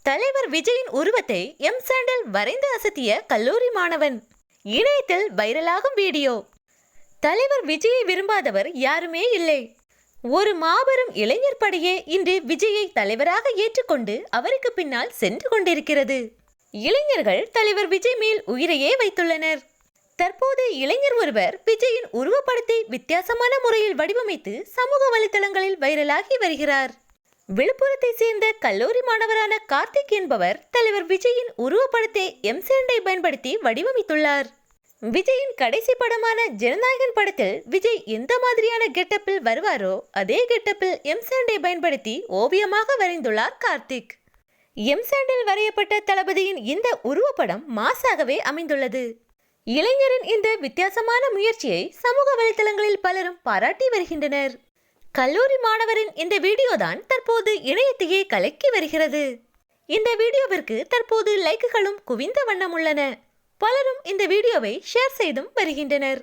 தலைவர் விஜயின் உருவத்தை எம் சாண்டில் வரைந்து அசத்திய கல்லூரி மாணவன். இணையத்தில் வைரலாகும் வீடியோ. தலைவர் விஜயை விரும்பாதவர் யாருமே இல்லை. ஒரு மாபெரும் இளைஞர் படையே இன்று விஜயை தலைவராக ஏற்றுக்கொண்டு அவருக்கு பின்னால் சென்று கொண்டிருக்கிறது. இளைஞர்கள் தலைவர் விஜய் மேல் உயிரையே வைத்துள்ளனர். தற்போது இளைஞர் ஒருவர் விஜயின் உருவப்படத்தை வித்தியாசமான முறையில் வடிவமைத்து சமூக வலைதளங்களில் வைரலாகி வருகிறார். விழுப்புரத்தை சேர்ந்த கல்லூரி மாணவரான கார்த்திக் என்பவர் தலைவர் விஜயின் உருவப்படத்தை எம் சாண்டை பயன்படுத்தி வடிவமைத்துள்ளார். விஜயின் கடைசி படமான ஜனநாயகன் படத்தில் விஜய் எந்த மாதிரியான கெட்டப்பில் வருவாரோ அதே கெட்டப்பில் எம் சாண்டை பயன்படுத்தி ஓவியமாக வரைந்துள்ளார் கார்த்திக். எம் சாண்டில் வரையப்பட்ட தளபதியின் இந்த உருவப்படம் மாசாகவே அமைந்துள்ளது. இளைஞரின் இந்த வித்தியாசமான முயற்சியை சமூக வலைதளங்களில் பலரும் பாராட்டி வருகின்றனர். கல்லூரி மாணவரின் இந்த வீடியோ தான் தற்போது இணையத்தையே கலக்கி வருகிறது. இந்த வீடியோவிற்கு தற்போது லைக்குகளும் குவிந்த வண்ணம் உள்ளன. பலரும் இந்த வீடியோவை ஷேர் செய்தும் வருகின்றனர்.